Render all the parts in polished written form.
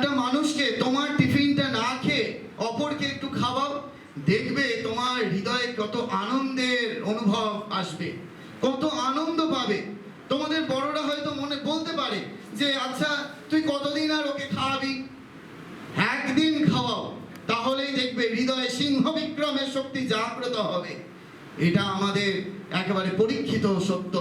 একটা মানুষকে তোমার টিফিনটা না খেয়ে অপরকে একটু খাওয়াও, দেখবে তোমার হৃদয়ে কত আনন্দের অনুভব আসবে, কত আনন্দ পাবে। তোমাদের বড়রা হয়তো মনে বলতে পারে যে আচ্ছা তুই কতদিন আর ওকে খাওয়াবি, একদিন খাওয়াও, তাহলেই দেখবে হৃদয়ে সিংহ বিক্রমের শক্তি জাগ্রত হবে। এটা আমাদের একেবারে পরীক্ষিত সত্য।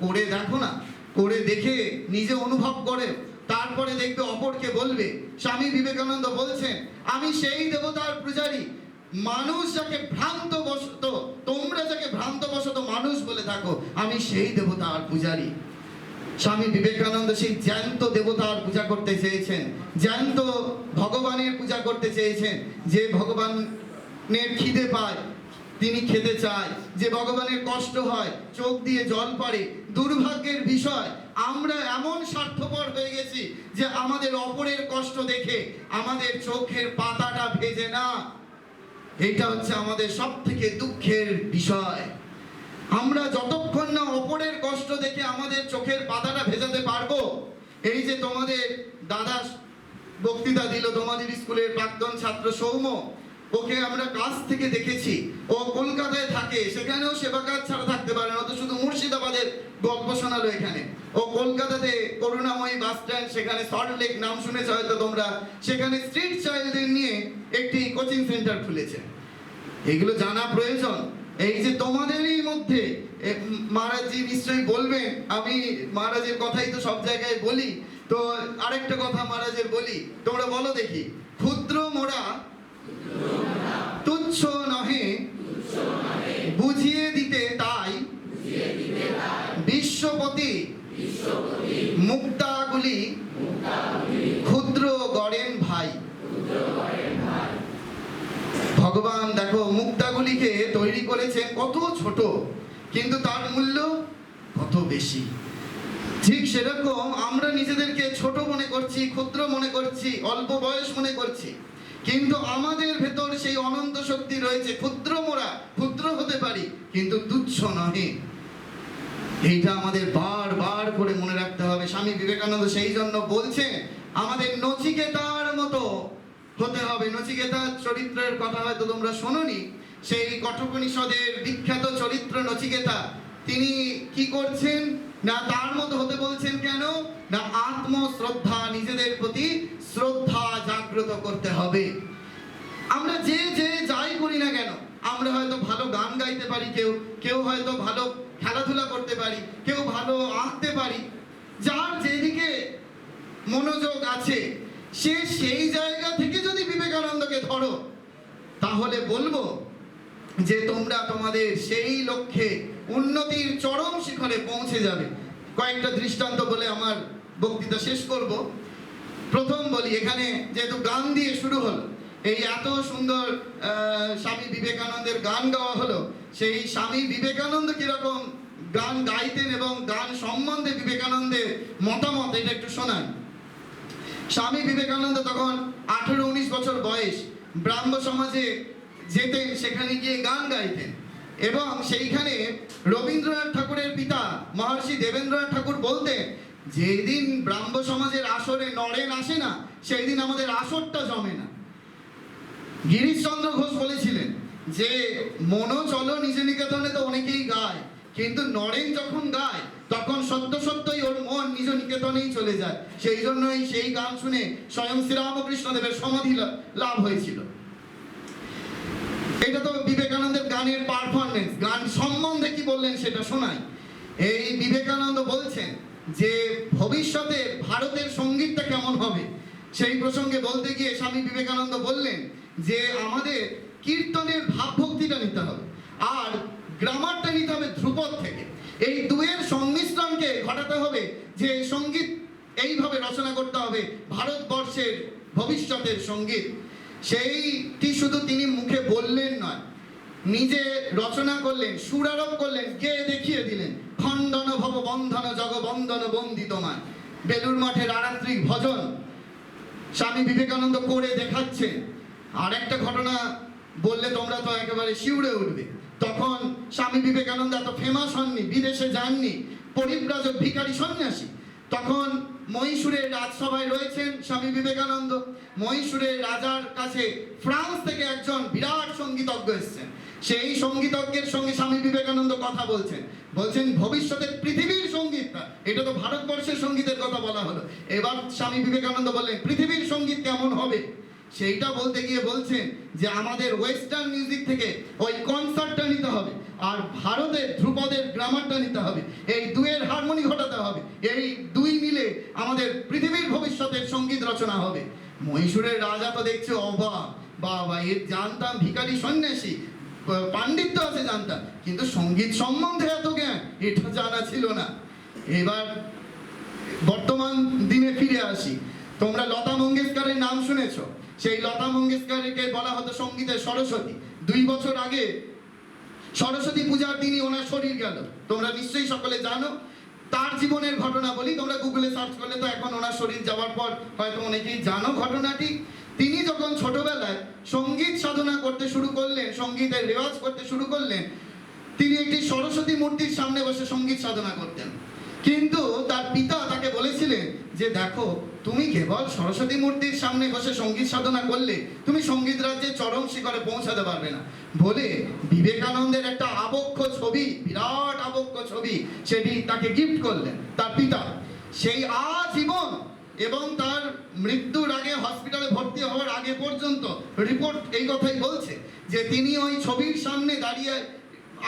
করে দেখো না, করে দেখে নিজে অনুভব করে তারপরে দেখবে অপরকে বলবে। স্বামী বিবেকানন্দ বলছেন, আমি সেই দেবতার পূজারী, মানুষ যাকে ভ্রান্তবশত, তোমরা যাকে ভ্রান্তবশত মানুষ বলে থাকো, আমি সেই দেবতার পূজারী। স্বামী বিবেকানন্দ সেই জ্যান্ত দেবতার পূজা করতে চেয়েছেন, জ্যান্ত ভগবানের পূজা করতে চেয়েছেন। যে ভগবানের খিদে পায় তিনি খেতে চায়, যে ভগবানের কষ্ট হয় চোখ দিয়ে জল পড়ে। দুর্ভাগ্যের বিষয়, আমরা এমন স্বার্থপর হয়ে গেছি যে আমাদের অপরের কষ্ট দেখে আমাদের চোখের পাতাটা ভেজে না। এটা হচ্ছে আমাদের সব থেকে দুঃখের বিষয়। আমরা যতক্ষণ না অপরের কষ্ট দেখে আমাদের চোখের পাতাটা ভেজাতে পারবো। এই যে তোমাদের দাদা বক্তৃতা দিল, তোমাদের স্কুলের প্রাক্তন ছাত্র সৌম্য, ওকে আমরা কাছ থেকে দেখেছি। ও কলকাতায় থাকে, সেখানেও সেবা কাজ ছাড়া থাকতে পারে না। তো শুধু মুর্শিদাবাদের গল্প শোনালো এখানে। ও কলকাতাতে করুণাময়ী বাস স্ট্যান্ড, সেখানে সল্টলেক নাম শুনেছ হয়তো তোমরা, সেখানে স্ট্রিট চাইল্ডদের নিয়ে একটি কোচিং সেন্টার খুলেছে। এগুলো জানা প্রয়োজন। এই যে তোমাদেরই মধ্যে মহারাজজি নিশ্চয়ই বলবেন, আমি মহারাজের কথাই তো সব জায়গায় বলি, তো আরেকটা কথা মহারাজের বলি, তোমরা বলো দেখি। ক্ষুদ্র মোরা তুচ্ছ নহে, বুঝিয়ে দিতে তাই বিশ্বপতি মুক্তাগুলি ক্ষুদ্র গড়েন ভাই। ভগবান দেখো মুক্তাগুলিকে তৈরি করেছেন কত ছোট, কিন্তু তার মূল্য কত বেশি। ঠিক সেরকম আমরা নিজেদেরকে ছোট মনে করছি, ক্ষুদ্র মনে করছি, অল্প বয়স মনে করছি, কিন্তু আমাদের ভেতর সেই অনন্ত শক্তি রয়েছে। ক্ষুদ্র মোরা, ক্ষুদ্র হতে পারি কিন্তু তুচ্ছ নহে। এইটা আমাদের বারবার করে মনে রাখতে হবে। স্বামী বিবেকানন্দ সেই জন্য বলছেন আমাদের নচিকেতার মতো হতে হবে। নচিকেতার চরিত্রের কথা হয়তো তোমরা শোনোনি, সেই কঠোপনিষদের বিখ্যাত চরিত্র নচিকেতা, তিনি কি করছেন না, তার মতো হতে বলছেন। কেন না, আত্মশ্রদ্ধা, নিজেদের প্রতি শ্রদ্ধা জাগ্রত করতে হবে। আমরা যে যে যাই করি না কেন, আমরা হয়তো ভালো গান গাইতে পারি, কেউ হয়তো ভালো খেলাধুলা করতে পারি, কেউ ভালো আঁকতে পারি। যার যেদিকে মনোযোগ আছে সে সেই জায়গা থেকে যদি বিবেকানন্দকে ধরো, তাহলে বলবো যে তোমরা তোমাদের সেই লক্ষ্যে উন্নতির চরম শিখরে পৌঁছে যাবে। কয়েকটা দৃষ্টান্ত বলে আমার বক্তৃতা শেষ করব। প্রথম বলি, এখানে যেহেতু গান দিয়ে শুরু হলো, এই এত সুন্দর স্বামী বিবেকানন্দের গান গাওয়া হলো, সেই স্বামী বিবেকানন্দ কিরকম গান গাইতেন এবং গান সম্বন্ধে বিবেকানন্দের মতামত, এটা একটু শোনান। স্বামী বিবেকানন্দ তখন 18-19 বছর বয়স, ব্রাহ্ম সমাজে যেতেন, সেখানে গিয়ে গান গাইতেন। এবং সেইখানে রবীন্দ্রনাথ ঠাকুরের পিতা মহর্ষি দেবেন্দ্রনাথ ঠাকুর বলতেন, যেদিন ব্রাহ্ম সমাজের আসরে নরেন আসে না, সেই দিন আমাদের আসরটা জমে না। গিরিশচন্দ্র ঘোষ বলেছিলেন যে মনো চলো নিজ নিকেতনে তো অনেকেই গায়, কিন্তু নরেন যখন গায় তখন সত্য সত্যই ওর মন নিজ নিকেতনেই চলে যায়। সেই জন্যই সেই গান শুনে স্বয়ং শ্রীরামকৃষ্ণ দেবের সমাধি লাভ হয়েছিল। এটা তো বিবেকানন্দের গানের পারফরমেন্স। গান সম্বন্ধে কি বললেন সেটা শোনাই। এই বিবেকানন্দ বলছেন যে ভবিষ্যতে ভারতের সঙ্গীতটা কেমন হবে, সেই প্রসঙ্গে বলতে গিয়ে স্বামী বিবেকানন্দ বললেন যে আমাদের কীর্তনের ভাবভক্তিটা নিতে হবে, আর গ্রামারটা নিতে হবে ধ্রুপদ থেকে। এই দুয়ের সংমিশ্রণকে ঘটাতে হবে, যে সঙ্গীত এইভাবে রচনা করতে হবে ভারতবর্ষের ভবিষ্যতের সঙ্গীত। সেইটি শুধু তিনি মুখে বললেন নয়, নিজে রচনা করলেন, সুরারোপ করলেন, গেয়ে দেখিয়ে দিলেন। খণ্ডন ভব বন্ধন জগবন্দন বন্দিত মান, বেলুর মাঠের আরাত্রিক ভজন স্বামী বিবেকানন্দ করে দেখাচ্ছেন। আর একটা ঘটনা বললে তোমরা তো একেবারে শিউরে উঠবে। তখন স্বামী বিবেকানন্দ এত ফেমাস হননি, বিদেশে যাননি, পরিব্রাজক ভিখারি সন্ন্যাসী। তখন মহীশূরের রাজসভায় রয়েছেন স্বামী বিবেকানন্দ। মহীশূরের রাজার কাছে ফ্রান্স থেকে একজন বিরাট সঙ্গীতজ্ঞ এসেছেন। সেই সঙ্গীতজ্ঞের সঙ্গে স্বামী বিবেকানন্দ কথা বলছেন, ভবিষ্যতের পৃথিবীর সঙ্গীতটা, এটা তো ভারতবর্ষের সঙ্গীতের কথা বলা হলো, এবার স্বামী বিবেকানন্দ বললেন পৃথিবীর সঙ্গীত কেমন হবে। সেইটা বলতে গিয়ে বলছেন যে আমাদের ওয়েস্টার্ন মিউজিক থেকে ওই কনসার্টটা নিতে হবে, আর ভারতের ধ্রুপদের গ্রামারটা নিতে হবে, এই দুয়ের হারমোনি ঘটাতে হবে, এই দুই মিলে আমাদের পৃথিবীর ভবিষ্যতের সঙ্গীত রচনা হবে। মহীশূরের রাজা তো দেখছে অবাক, বাবা এর জানতাম ভিখারি সন্ন্যাসী, পাণ্ডিত্য আছে জানতাম, কিন্তু সঙ্গীত সম্বন্ধে এত জ্ঞান এটা জানা ছিল না। এবার বর্তমান দিনে ফিরে আসি, তোমরা লতা মঙ্গেশকরের নাম শুনেছো। সেই লতা মঙ্গেশকরকে বলা হতো সঙ্গীতের সরস্বতী। 2 বছর আগে সরস্বতী পূজার দিনই ওনার শরীর গেল, তোমরা নিশ্চয়ই সকলে জানো। তার জীবনের ঘটনা বলি, তোমরা গুগলে সার্চ করলে তো এখন ওনার শরীর যাওয়ার পর হয়তো অনেকেই জানো ঘটনাটি। তিনি যখন ছোটবেলায় সঙ্গীত সাধনা করতে শুরু করলেন, সঙ্গীতের রেওয়াজ করতে শুরু করলেন, তিনি একটি সরস্বতী মূর্তির সামনে বসে সঙ্গীত সাধনা করতেন। কিন্তু তার পিতা তাকে বলেছিলেন যে দেখো, তুমি কেবল সরস্বতী মূর্তির সামনে বসে সঙ্গীত সাধনা করলে তুমি সঙ্গীত রাজ্যের চরম শিখরে পৌঁছাতে পারবে না, বলে বিবেকানন্দের একটা আবক্ষ ছবি, বিরাট আবক্ষ ছবি, সেটি তাকে গিফট করলেন তার পিতা। সেই আজীবন এবং তার মৃত্যুর আগে, হসপিটালে ভর্তি হওয়ার আগে পর্যন্ত রিপোর্ট এই কথাই বলছে যে তিনি ওই ছবির সামনে দাঁড়িয়ে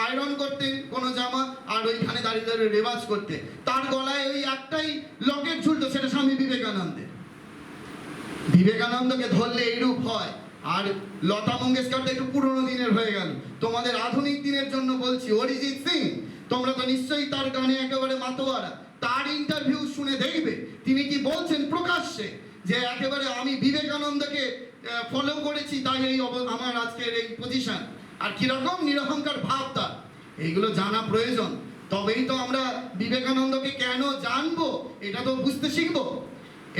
আয়রন করতেন কোনো জামা, আর ওইখানে দাঁড়িয়ে দাঁড়িয়ে রেওয়াজ করতে। তার গলায় ওই একটাই লকেট ঝুলতো, সেটা স্বামী বিবেকানন্দের। বিবেকানন্দকে ধরলে এইরূপ হয়। আর লতা মঙ্গেশকর তো একটু পুরনো দিনের হয়ে গেল, তোমাদের আধুনিক দিনের জন্য বলছি, অরিজিৎ সিং, তোমরা তো নিশ্চয়ই তার গানে একেবারে মাতোয়ারা। তার ইন্টারভিউ শুনে দেখবে তিনি কি বলছেন প্রকাশ্যে, যে একেবারে আমি বিবেকানন্দকে ফলো করেছি, তাই এই আমার আজকের এই পজিশন। আর কিরকম নিরহংকার ভাব তার, এইগুলো জানা প্রয়োজন। তবেই তো আমরা বিবেকানন্দকে কেন জানবো, এটা তো বুঝতে শিখবো।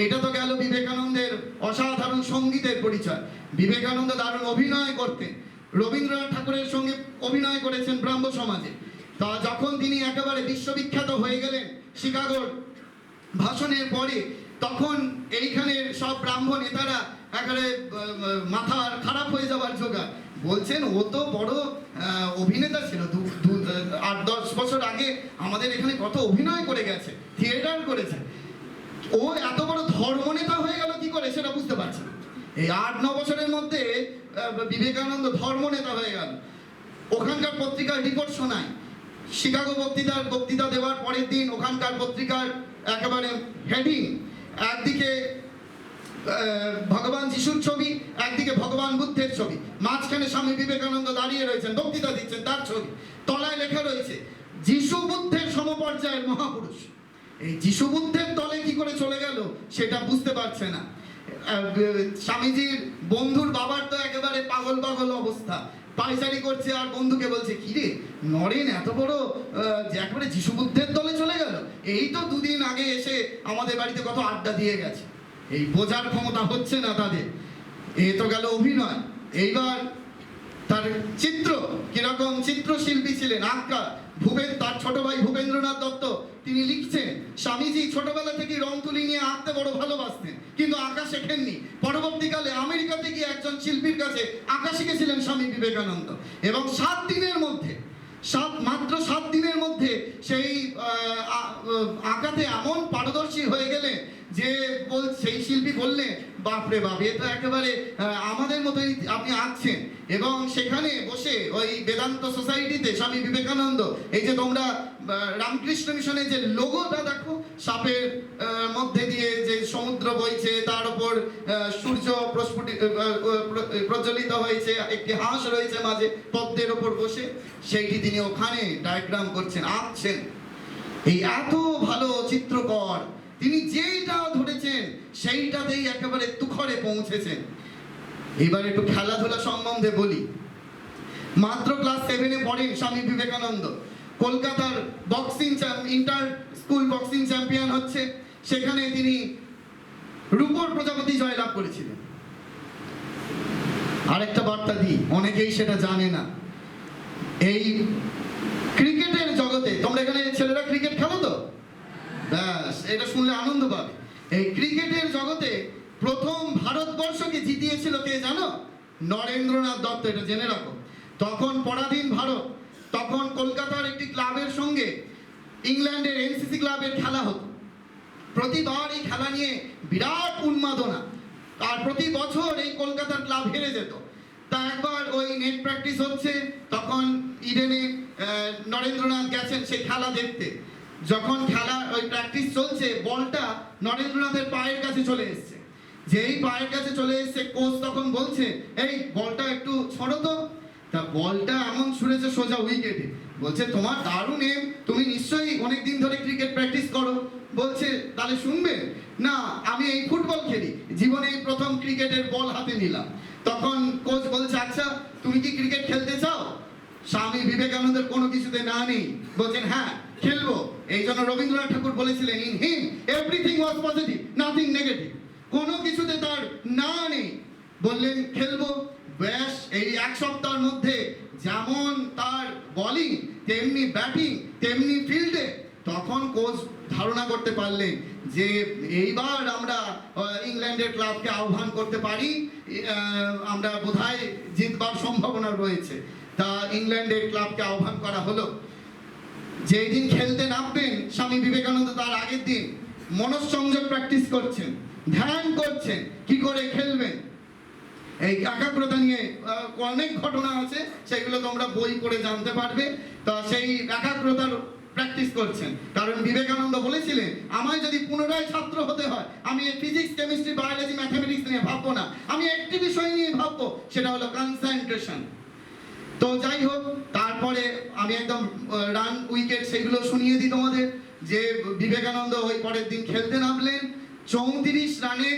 এটা তো গেল বিবেকানন্দের অসাধারণ সঙ্গীতের পরিচয়। বিবেকানন্দ দারুণ অভিনয় করতেন, রবীন্দ্রনাথ ঠাকুরের সঙ্গে অভিনয় করেছেন ব্রাহ্ম সমাজে। তা যখন তিনি একেবারে বিশ্ববিখ্যাত হয়ে গেলেন শিকাগোর ভাষণের পরে, তখন এইখানের সব ব্রাহ্ম নেতারা একেবারে মাথার খারাপ হয়ে যাওয়ার জোগাড়। বলছেন ও তো বড় অভিনেতা ছিল, 8-10 বছর আগে আমাদের এখানে কত অভিনয় করে গেছে, থিয়েটার করেছে, ও এত বড় ধর্মনেতা হয়ে গেল কি করে সেটা বুঝতে পারছে না। এই 8-9 বছরের মধ্যে বিবেকানন্দ ধর্মনেতা হয়ে গেল। ওখানকার পত্রিকার রিপোর্ট শোনায়, শিকাগো বক্তৃতা দেওয়ার পরের দিন ওখানকার পত্রিকার একেবারে হেডিং, একদিকে ভগবান যিশুর ছবি, একদিকে ভগবান বুদ্ধের ছবি, মাঝখানে স্বামী বিবেকানন্দ দাঁড়িয়ে রয়েছেন, বক্তৃতা দিচ্ছেন, তার ছবি। তলায় লেখা রয়েছে যিশু বুদ্ধের সমপর্যায়ের মহাপুরুষ। এই যিশু বুদ্ধের তলে কি করে চলে গেল সেটা বুঝতে পারছে না। স্বামীজির বন্ধুর বাবার তো একেবারে পাগল পাগল অবস্থা, পায়চারি করছে, আর বন্ধুকে বলছে কি রে নরেন, এত বড় যে একেবারে যিশু বুদ্ধের তলে চলে গেল, এই তো 2 দিন আগে এসে আমাদের বাড়িতে কত আড্ডা দিয়ে গেছে। এই বোঝার ক্ষমতা হচ্ছে না তাদের। এ তো গেল অভিনয়। এইবার তার চিত্র, কিরকম চিত্রশিল্পী ছিলেন, আঁকা। তার ছোট ভাই ভূপেন্দ্রনাথ দত্ত তিনি লিখছেন, স্বামীজি ছোটবেলা থেকে রং তুলি নিয়ে আঁকতে বড় ভালোবাসতেন, কিন্তু আঁকা শেখেননি। পরবর্তীকালে আমেরিকাতে গিয়ে একজন শিল্পীর কাছে আঁকা শিখেছিলেন স্বামী বিবেকানন্দ, এবং 7 দিনের মধ্যে, মাত্র 7 দিনের মধ্যে সেই আঁকাতে এমন পারদর্শী হয়ে গেলেন যে সেই শিল্পী বললেন, বাপরে বাপ, এ তো একেবারে আমাদের মতোই আপনি আঁকছেন। এবং সেখানে বসে ওই বেদান্ত সোসাইটিতে স্বামী বিবেকানন্দ, এই যে তোমরা রামকৃষ্ণ মিশনের যে লোগোটা দেখো, সাপের মধ্যে দিয়ে যে সমুদ্র বইছে, তার উপর সূর্য প্রজ্বলিত হয়েছে, একটি হাঁস রয়েছে মাঝে পদ্মের ওপর বসে, সেইটি তিনি ওখানে ডায়াগ্রাম করছেন, আঁকছেন। এই এত ভালো চিত্রকর, তিনি যেইটা ধরেছেন সেইটাতেই একেবারে তুখরে পৌঁছেছেন। এবার একটু খেলাধুলা সম্বন্ধে বলি। মাত্র ক্লাস 7-এ পড়েন স্বামী বিবেকানন্দ। কলকাতার boxing inter school boxing champion হচ্ছে, সেখানে তিনি রূপর প্রজাপতি জয়লাভ করেছিলেন। আরেকটা বার্তা দিই, অনেকেই সেটা জানে না। এই ক্রিকেটের জগতে, তোমরা এখানে ছেলেরা ক্রিকেট খেলো তো, ব্যাস এটা শুনলে আনন্দ পাবে। এই ক্রিকেটের জগতে প্রথম ভারতবর্ষকে জিতিয়েছিল কে জানো? নরেন্দ্রনাথ দত্ত, এটা জেনে রাখো। তখন পরাধীন ভারত, তখন কলকাতার একটি ক্লাবের সঙ্গে ইংল্যান্ডের এনসিসি ক্লাবের খেলা হতো। প্রতিবার এই খেলা নিয়ে বিরাট উন্মাদনা, আর প্রতি বছর এই কলকাতার ক্লাব হেরে যেত। তা একবার ওই নেট প্র্যাকটিস হচ্ছে, তখন ইডেনে নরেন্দ্রনাথ গেছেন সেই খেলা দেখতে। যখন খেলা ওই প্র্যাকটিস চলছে, বলটা নরেন্দ্রনাথের পায়ের কাছে চলে এসছে। যেই পায়ের কাছে চলে এসছে, কোচ তখন বলছে, এই বলটা একটু ছড়ো তো। তা বলটা এমন ছুঁড়েছে সোজা উইকেটে। বলছে, তোমার দারুণ এম, তুমি নিশ্চয়ই অনেকদিন ধরে ক্রিকেট প্র্যাকটিস করো। বলছে, তাহলে শুনবে না, আমি এই ফুটবল খেলি, জীবনে এই প্রথম ক্রিকেটের বল হাতে নিলাম। তখন কোচ বলছে, আচ্ছা তুমি কি ক্রিকেট খেলতে চাও? স্বামী বিবেকানন্দের কোনো কিছুতে না নেই, বলছেন হ্যাঁ খেলবো। এই জন্য রবীন্দ্রনাথ ঠাকুর বলেছিলেন, in him everything was positive, nothing negative. কোনো কিছুতে তার না নেই, বললেন খেলবো। ব্যাস এই এক সপ্তাহের মধ্যে যেমন তার বোলিং, তেমনি ব্যাটিং, তেমনি ফিল্ডে। তখন কোচ ধারণা করতে পারলেন যে এইবার আমরা ইংল্যান্ডের ক্লাবকে আহ্বান করতে পারি, আমরা বোধহয় জিতবার সম্ভাবনা রয়েছে। তা ইংল্যান্ডের ক্লাবকে আহ্বান করা হলো। যেই দিন খেলতে নামবেন স্বামী বিবেকানন্দ, তার আগের দিন মনঃসংযোগ প্র্যাকটিস করছেন, ধ্যান করছেন কি করে খেলবেন। এই একাগ্রতা নিয়ে অনেক ঘটনা আছে, সেগুলো তোমরা বই পড়ে জানতে পারবে। তা সেই একাগ্রতার প্র্যাকটিস করছেন, কারণ বিবেকানন্দ বলেছিলেন, আমায় যদি পুনরায় ছাত্র হতে হয়, আমি এই ফিজিক্স, কেমিস্ট্রি, বায়োলজি, ম্যাথামেটিক্স নিয়ে ভাববো না, আমি একটি বিষয় নিয়ে ভাববো, সেটা হলো কনসেন্ট্রেশন। তো যাই হোক, তারপরে আমি একদম রান উইকেট সেগুলো শুনিয়ে দিই তোমাদের, যে বিবেকানন্দ ওই পরের দিন খেলতে নামলেন, 34 রানে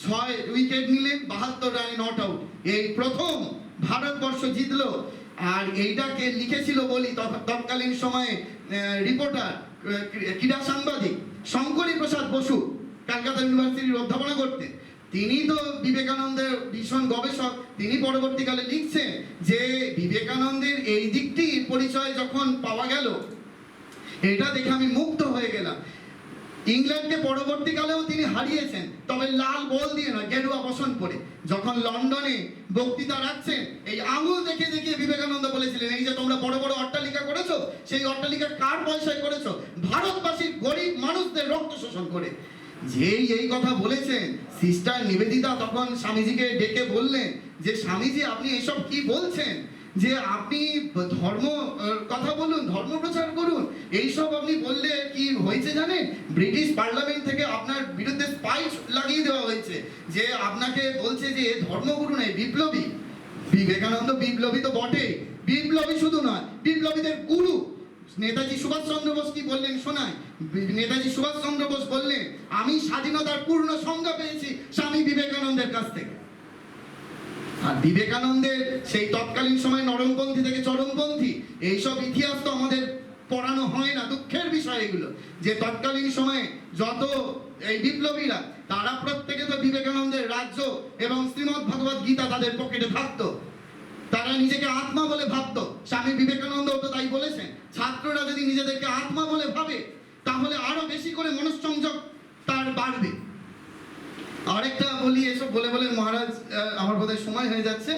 6 উইকেট নিলেন, 72 রানে নট আউট। এই প্রথম ভারতবর্ষ জিতলো। আর এইটাকে লিখেছিল বলি তৎকালীন সময়ে রিপোর্টার, ক্রীড়া সাংবাদিক শঙ্করী প্রসাদ বসু, কলকাতা ইউনিভার্সিটির অধ্যাপনা করতেন। তিনি তো বিবেকানন্দের ভীষণ গবেষক। তিনি পরবর্তীকালে লিখছেন যে বিবেকানন্দের এই দিকটির পরিচয় যখন পাওয়া গেল, এটা দেখে আমি মুগ্ধ হয়ে গেলাম। ইংল্যান্ডকে পরবর্তীকালেও তিনি হারিয়েছেন, তবে লাল বল দিয়ে নয়, গেরুয়া বসন পরে। যখন লন্ডনে বক্তৃতা রাখছেন, এই আঙুল দেখে দেখিয়ে বিবেকানন্দ বলেছিলেন, এই যে তোমরা বড় বড় অট্টালিকা করেছো, সেই অট্টালিকা কার পয়সায় করেছো? ভারতবাসীর গরিব মানুষদের রক্ত শোষণ করে। যেই এই কথা বলেছেন, সিস্টার নিবেদিতা তখন স্বামীজিকে ডেকে বললেন যে, স্বামীজি আপনি এসব কি বলছেন? যে আপনি ধর্ম কথা বলুন, ধর্ম প্রচার করুন, এইসব আপনি বললে কি হয়েছে জানেন? ব্রিটিশ পার্লামেন্ট থেকে আপনার বিরুদ্ধে স্পাই লাগিয়ে দেওয়া হয়েছে, যে আপনাকে বলছে যে ধর্মগুরু নয়, বিপ্লবী। বিবেকানন্দ বিপ্লবী তো বটে, বিপ্লবী শুধু নয়, বিপ্লবীদের গুরু। নেতাজি সুভাষচন্দ্র বোস কি বললেন শোনায়? নেতাজি সুভাষচন্দ্র বোস বললেন, আমি স্বাধীনতার পূর্ণ সংজ্ঞা পেয়েছি স্বামী বিবেকানন্দের কাছ থেকে। আর বিবেকানন্দের সেই তৎকালীন সময় নরমপন্থী থেকে চরমপন্থী, এইসব ইতিহাস তো আমাদের পড়ানো হয় না। দুঃখের বিষয় এগুলো, যে তৎকালীন সময়ে যত এই বিপ্লবীরা, তারা প্রত্যেকে তো বিবেকানন্দের রাজ্য এবং শ্রীমদ্ ভগবত গীতা তাদের পকেটে থাকতো। তারা নিজেকে আত্মা বলে ভাবতো। স্বামী বিবেকানন্দ তো তাই বলেছেন, ছাত্ররা যদি নিজেদেরকে আত্মা বলে ভাবে, তাহলে আরো বেশি করে মনঃসংযোগ তার বাড়বে। আরেকটা বলি, এসব বলে বলে মহারাজ আমার বোধহয় সময় হয়ে যাচ্ছে,